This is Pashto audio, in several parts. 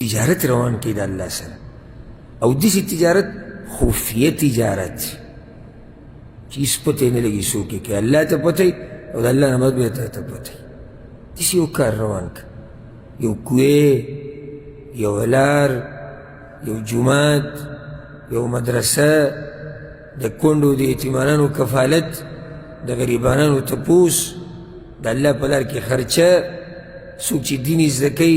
تجارت روان کی دا اللہ سر او دیسی تجارت خفیه تجارت چیز پتے نہیں لگی سوکی کہ اللہ تا پتے او دا اللہ نمد بیتا تا پتے دیسی یو کار روان کا یو کوئے یو علار یو جماعت یو مدرسہ دا کندو دا اعتمانانو کفالت دا غریبانانو تپوس دا اللہ پلار کی خرچہ سوک چی دین ازدکی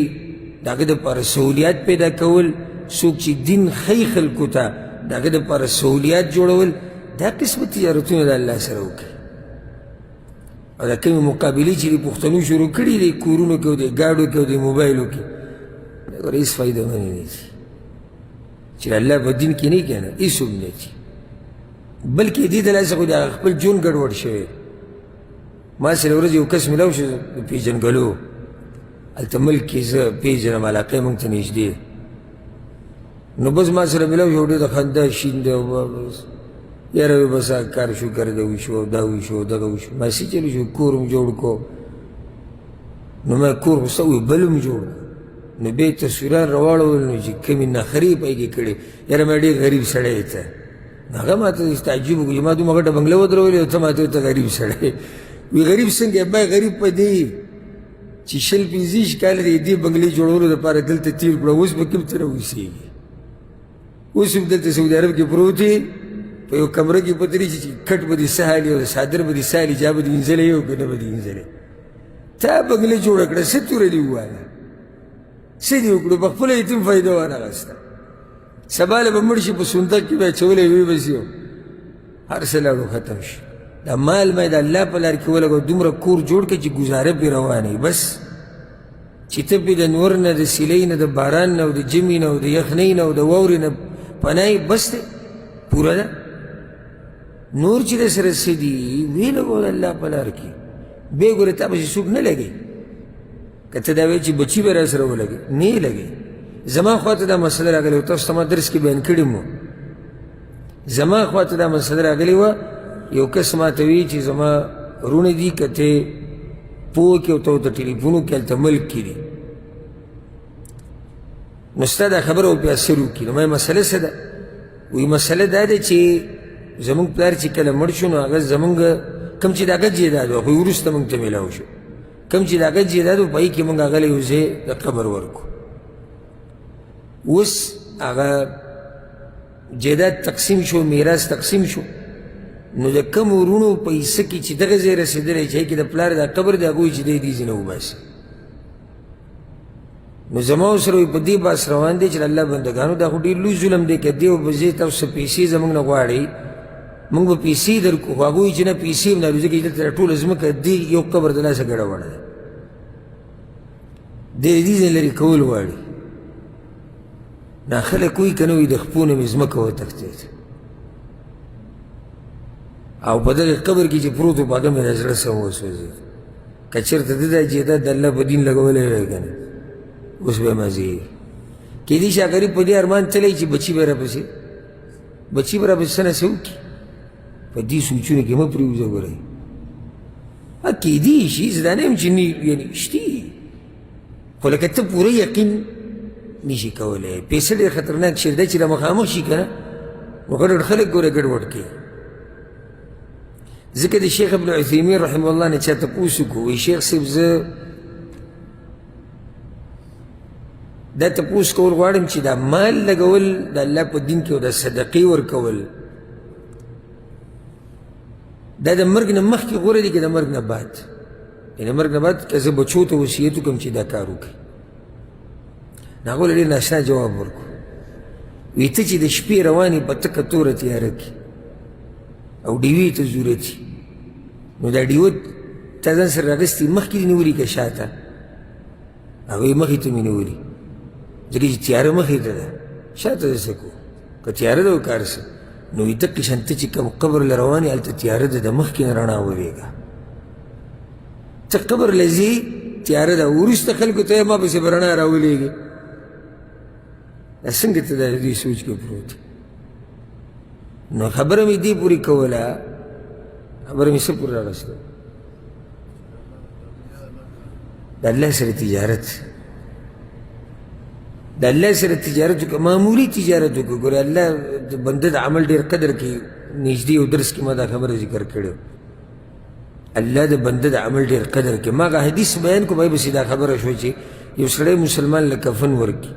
داگه دا پار سہولیات پیدا کول سوک چی دین خی خلکو تا داگه دا پار سہولیات جوڑول دا قسم تجارتون دا اللہ سر ہوکی او دا کمی مقابلی چی دی پختنو شروع کری دی کورونو کیو دی گاڑو کیو دی موبائلو کی دا رئیس فائدہ منی نہیں تھی چی اللہ با دین کی نہیں کہنا ایسو بھی نہیں تھی بلکہ دی دل ایسا خود اخبر جون گڑوڑ شوئے ما سر ورز یو کس ملاو شو پی جنگلو التا ملکی زا پیجنم علاقه منگتا نیجده نو بس ما سر ملاو شو دا خنده شینده یاروی بسا کار شو کرده ویشو داوی شو داوی شو ما سی چلو شو کورم جوڑ کو نو ما کور بستاوی بلوم جوڑ نو بے تصویران روالو نو چی کمی نخری پایی که کڑی یارا ما دی غریب سڑے تا ناگا ما تا استعجیبو که ما دو مگتا بنگلو درولی تا ما تا غریب سڑے وی غریب سنگ ابای غریب پا دی چی شل پینزیش کال دی بنگلی جوڑولو دا پارا دلتا تیر کڑا اس با کم تر ہوئی اس با دلتا سعودی عرب کی پروتی پا یو کمرہ کی پتری چی کٹ با دی سحالی و سادر با دی سحالی جا با دی انزلے یو کنا با دی انزلے تا بنگلی جوڑا کڑا ستور دی ہوا ہے سیدی اکڑو بخفل ایتم فائدہ وانا غستا سبال با مرشی پا سنتک کی با چولے ہوئی بسیو ہر سلاڑو ختم شو دا مال میں دا اللہ پلار کی ولگو دمرا کور جوڑ کے چی گزارے پی روانی بس چی تپی دا نورن دا سیلین دا باران دا جمین دا یخنین دا وورن پنائی بس دے پورا دا نور چی دا سرسی دی وی لگو دا اللہ پلار کی بے گوری تا بسی سوک نلگے کتا دا وی چی بچی بے رس رو لگے نہیں لگے زمان خواتا دا مسئلہ را گلے تا استما درس کی بین کڑی مو زمان خواتا دا مسئلہ را گلے یو کس ما توی چی زما رون دی کتے پوکی و تو تا ٹیلیفونو کلتا ملک کی دی نستا دا خبر او پیا سرو کی نو میں مسئلہ سدا وی مسئلہ دا دا چی زمانگ پلار چی کل مرشو نو آگا زمانگ کم چی دا گا جیدادو خوی ورستا منگ تا ملاو شو کم چی دا گا جیدادو پایی کی منگ آگا لیوزے دا قبر ورکو وس آگا جیداد تقسیم شو میراس تقسیم شو نو دا کم ورونو پیسا کی چی دغه زیر رسیدلی چاہی که دا پلار دا قبر دا گوی چی دیزی نو باسی نو زماو سروی پا دی باس روان دی چل اللہ بندگانو دا خود لوی ظلم دی که دیو بزی تاو سا پیسی زمان نگواری منگ با پیسی در کو خواگوی چی نا پیسی بنا روزه که جلتا طول ازمک دی یو قبر دلا سا گڑا وارد دی دیزن لری کول واری نا خلقوی کنوی دخپون مزمک و تختید او بدل قبر کی چی پروتو پاکا میں نظر سموس وزید کچر تا دا جیداد دا اللہ پا دین لگولے رہے گانا اس بے مزید کی دی شاکری پا دی ارمان تلی چی بچی برا پسی بچی برا پسی سنہ سے ہوکی پا دی سوچونے کی مپریوزا گو رہی کی دی شیز دانے ہم چنی یعنی شتی خلکتا پورا یقین نیشی کولے پیسر دیر خطرناک شردہ چی را مخامخ شی کنا وقت خلق گو رہ گڑوڑ کے ذکر دی شیخ ابن عثیمین رحمه اللہ نے چاہتا پوسو کو وی شیخ صاحب زا دا تپوس کول غوارم چی دا مال لگول دا اللہ پا دین کیو دا صدقی ورکول دا مرگ نمخ کی غوری دی که دا مرگ نباد یعنی مرگ نباد که زا بچو تا وسیعتو کم چی دا کارو کی ناغول علی ناشنا جواب ورکو وی تا چی دا شپی روانی پا تکا تورا تیارکی او دیوی تا زورتی نو دا دیوت تا دن سر رغستی مخ کی دی نوری که شاعتا اوی مخی تا می نوری جگه جی تیار مخی تا دا شاعتا دا سکو که تیار دا وکارسا نوی تکی شنتا چی کم قبر لروانی علتا تیار دا مخ کی نرانا وریگا تا قبر لزی تیار دا ورست خلکو تا ما بسی برانا راولیگی سنگتا دا دی سوچ کے پروتی نو خبرمی دی پوری کولا خبرمی سب پوری رسول دا اللہ سر تجارت د الله سره تجارت وکړه، معمولي تجارت وکړه. ګوره الله د بنده د عمل ډېر قدر کوي. نږدې یو درس کې ما دا خبره ذکر کړې، الله د بنده د عمل ډېر قدر کوي. ما هغه حدیث بیان کو، بای بسې دا خبره شوه چې یو سړی مسلمان له کفن ورکړي،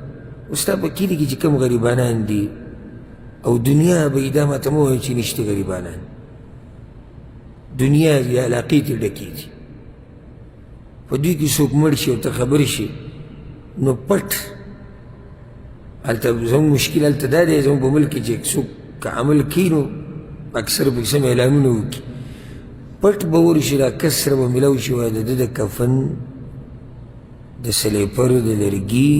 اوس ستا په کلي کې چې کوم غریبانان دي او دنیا به یې دا ماته مه وایي چې نشته غریبانان، دنیا یې علاقې ترې ډکې دي، په دوی کې څوک مړ شي او ته خبر شي نو پټ هلته زموږ مشکل هلته دا دی زموږ په ملک کې چې څوک که عمل کوي نو اکثر پکې سم اعلانونه وکړي، پټ به ورشي دا کس سره به میلاو شي وایي د ده د کفن د سلیپر د لرګي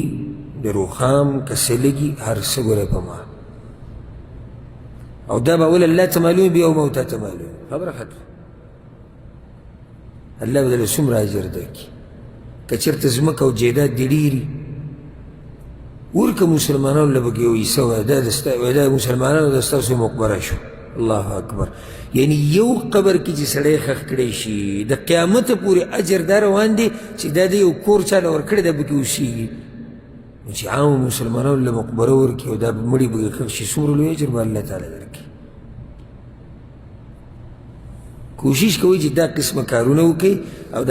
د روخام که څه لګي هر څه ګوره په ما، او دا به اول الله ته معلوم وي او ما تا ته معلوم، خبره ختمه. الله به دله څومره اجر درکړي. که چېرته ځمکه او جایداد دې ډېري ورکه مسلمانانو له پکې یو حصه وایه دا مسلمانانو د ستاسو مقبره شو. الله اکبر. یعنی یو قبر کې چې سړی ښخ کړی شي د قیامته پورې اجر دا روان دی چې دا د یو کور چاله ورکړی دا پکې اوسېږي. نو چې عامو مسلمانانو له مقبره ورکړي او دا مړي پکې ښخ شي څومره لوی اجر به الله تعالی درکړي. کوشش کوئ چې دا قسمه کارونه وکړئ او